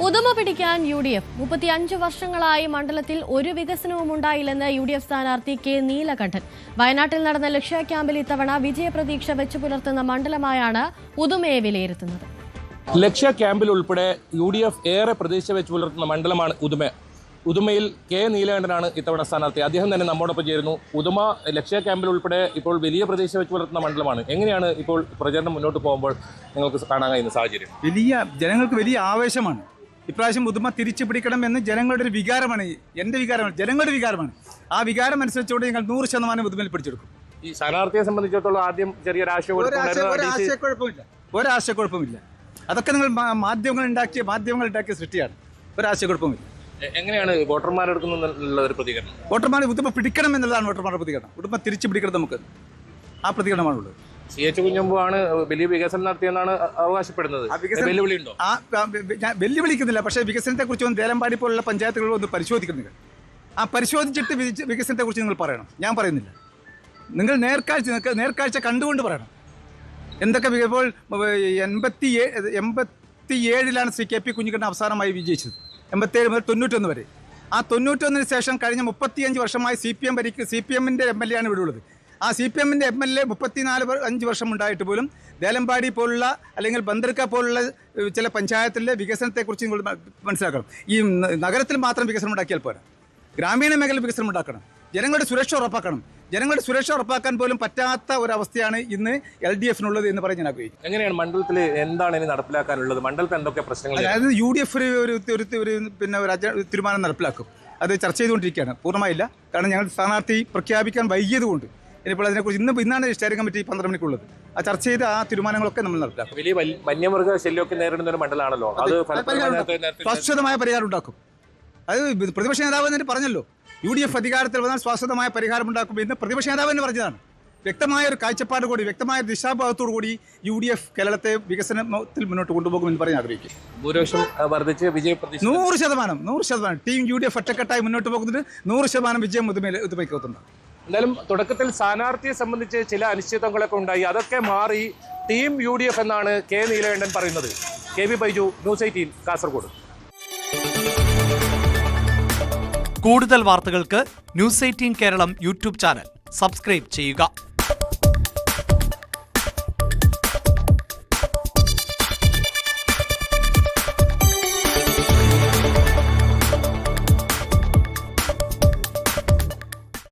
ഉദുമ പിടിക്കാൻ UDF 35 വർഷങ്ങളായി മണ്ഡലത്തിൽ ഒരു വികസനവും ഉണ്ടായില്ലെന്ന് UDF സ്ഥാനാർത്ഥി കെ നീലകണ്ഠൻ. വയനാട്ടിൽ നടന്ന ലക്ഷ്യ ക്യാമ്പിൽ ഇത്തവണ വിജയപ്രതീക്ഷ വെച്ചുപുലർത്തുന്ന മണ്ഡലമായാണ് ഉദുമയെ വിലയിരുത്തുന്നത്. ലക്ഷ്യ ക്യാമ്പിൽ ഉൾപ്പെടെ UDF ഏറെ പ്രതീക്ഷ വെച്ച് പുലർത്തുന്ന മണ്ഡലമാണ് ഉദുമ. ഉദുമയിൽ കെ നീലകണ്ഠനാണ് ഇത്തവണ സ്ഥാനാർത്ഥി. അദ്ദേഹം തന്നെ നമ്മോടൊപ്പം ചേരുന്നു. ഉദുമ ലക്ഷ്യ ക്യാമ്പിൽ ഉൾപ്പെടെ ഇപ്പോൾ വലിയ പ്രതീക്ഷ വെച്ച് പുലർത്തുന്ന മണ്ഡലമാണ്. എങ്ങനെയാണ് ഇപ്പോൾ പ്രചരണം മുന്നോട്ട് പോകുമ്പോൾ നിങ്ങൾക്ക് കാണാൻ കഴിയുന്ന സാഹചര്യം? ജനങ്ങൾക്ക് വലിയ ആവേശമാണ്. ഇപ്രാവശ്യം ഉദുമ തിരിച്ചു പിടിക്കണം എന്ന് ജനങ്ങളുടെ ഒരു വികാരമാണ്. എൻ്റെ വികാരമാണ്, ജനങ്ങളുടെ വികാരമാണ്. ആ വികാരം അനുസരിച്ചുകൊണ്ട് ഞങ്ങൾ 100% ഉദുമയിൽ പിടിച്ചെടുക്കും. ഈ സ്ഥാനാർത്ഥിയെ സംബന്ധിച്ചിടത്തോളം ആദ്യം ചെറിയൊരു ഒരാശയക്കുഴപ്പമില്ല. അതൊക്കെ നിങ്ങൾ മാധ്യമങ്ങൾ ഉണ്ടാക്കിയ സൃഷ്ടിയാണ്. ഒരാശയക്കുഴപ്പമില്ല. എങ്ങനെയാണ് വോട്ടർമാരെടുക്കുന്ന ഒരു പ്രതികരണം? വോട്ടർമാർ ഉദുമ പിടിക്കണം എന്നുള്ളതാണ് വോട്ടർമാരുടെ പ്രതികരണം. ഉദുമ തിരിച്ചു പിടിക്കണം, നമുക്ക് ആ പ്രതികരണമാണുള്ളത്. CH കുഞ്ഞമ്പുവാണ് വലിയ വികസനം നടത്തിയെന്നാണ് അവകാശപ്പെടുന്നത്. വെല്ലുവിളിയുണ്ടോ? ഞാൻ വെല്ലുവിളിക്കുന്നില്ല, പക്ഷേ വികസനത്തെക്കുറിച്ച് ദേലമ്പാടി പോലുള്ള പഞ്ചായത്തുകൾ ഒന്ന് പരിശോധിക്കുന്നില്ല. ആ പരിശോധിച്ചിട്ട് വികസനത്തെക്കുറിച്ച് നിങ്ങൾ പറയണം. ഞാൻ പറയുന്നില്ല. നിങ്ങൾ നേർക്കാഴ്ച കണ്ടുകൊണ്ട് പറയണം. എന്തൊക്കെ ഇപ്പോൾ 87 ശ്രീ KP കുഞ്ഞിക്കണ്ണൻ അവസാനമായി വിജയിച്ചത്. 87 മുതൽ 91 വരെ. ആ 91 ശേഷം കഴിഞ്ഞ 35 വർഷമായി CPM-ന്റെ MLA ആണ് ഇവിടെ ഉള്ളത്. ആ CPM-ന്റെ MLA 34-5 വർഷം ഉണ്ടായിട്ട് പോലും ദേലമ്പാടി പോലുള്ള അല്ലെങ്കിൽ ബന്ദർക്ക പോലുള്ള ചില പഞ്ചായത്തിലെ വികസനത്തെക്കുറിച്ച് നിങ്ങൾ മനസ്സിലാക്കണം. ഈ നഗരത്തിൽ മാത്രം വികസനം ഉണ്ടാക്കിയാൽ പോരാ, ഗ്രാമീണ മേഖലയിൽ വികസനം ഉണ്ടാക്കണം. ജനങ്ങളുടെ സുരക്ഷ ഉറപ്പാക്കണം. ജനങ്ങളുടെ സുരക്ഷ ഉറപ്പാക്കാൻ പോലും പറ്റാത്ത ഒരവസ്ഥയാണ് ഇന്ന് LDF-നുള്ളത് എന്ന് പറഞ്ഞ് ഞാൻ ആഗ്രഹിക്കും. എങ്ങനെയാണ് മണ്ഡലത്തിൽ എന്താണ് ഇനി നടപ്പിലാക്കാനുള്ളത്? മണ്ഡലത്തിൽ എന്തൊക്കെ പ്രശ്നങ്ങൾ? അതായത് UDF ഒരു തീരുമാനം നടപ്പിലാക്കും. അത് ചർച്ച ചെയ്തുകൊണ്ടിരിക്കുകയാണ്. പൂർണ്ണമായില്ല. കാരണം ഞങ്ങൾ സ്ഥാനാർത്ഥി പ്രഖ്യാപിക്കാൻ വൈകിയതുകൊണ്ട് ഇനിയിപ്പോൾ അതിനെക്കുറിച്ച് ഇന്നാണ് സ്റ്റിയറിംഗ് കമ്മിറ്റി 12 മണിക്കുള്ളത്. ആ ചർച്ച ചെയ്ത് ആ തീരുമാനങ്ങളൊക്കെ നമ്മൾ നടപ്പിലാക്കും. വലിയ വന്യമൃഗ ശല്യമൊക്കെ നേരിടുന്ന ഒരു മണ്ഡലമാണല്ലോ. അത് ശാശ്വതമായ പരിഹാരം ഉണ്ടാക്കും. അത് പ്രതിപക്ഷ നേതാവ് തന്നെ പറഞ്ഞല്ലോ. UDF അധികാരത്തിൽ വന്നാൽ ശാശ്വതമായ പരിഹാരം ഉണ്ടാക്കും എന്ന് പ്രതിപക്ഷ നേതാവ് തന്നെ പറഞ്ഞതാണ്. വ്യക്തമായ ഒരു കാഴ്ചപ്പാട് കൂടി, വ്യക്തമായ ദിശാഭാവത്തോടു കൂടി UDF കേരളത്തെ വികസനത്തിൽ മുന്നോട്ട് കൊണ്ടുപോകുമെന്ന് പറയാൻ ആഗ്രഹിക്കും. ഭൂരിപക്ഷം വർദ്ധിച്ച് വിജയപ്രതീക്ഷ 100%. ടീം UDF ഒറ്റക്കെട്ടായി മുന്നോട്ട് പോകുന്നത് 100% വിജയം ഉദുമയ്ക്കത്തുണ്ടാകും. എന്തായാലും തുടക്കത്തിൽ സ്ഥാനാർത്ഥിയെ സംബന്ധിച്ച് ചില അനിശ്ചിതങ്ങളൊക്കെ ഉണ്ടായി. അതൊക്കെ മാറി ടീം UDF എന്നാണ് കെ നീലകണ്ഠൻ പറയുന്നത്. KB Baiju, News 18, Kasaragod. കൂടുതൽ വാർത്തകൾക്ക് News 18 Keralam YouTube channel subscribe ചെയ്യുക.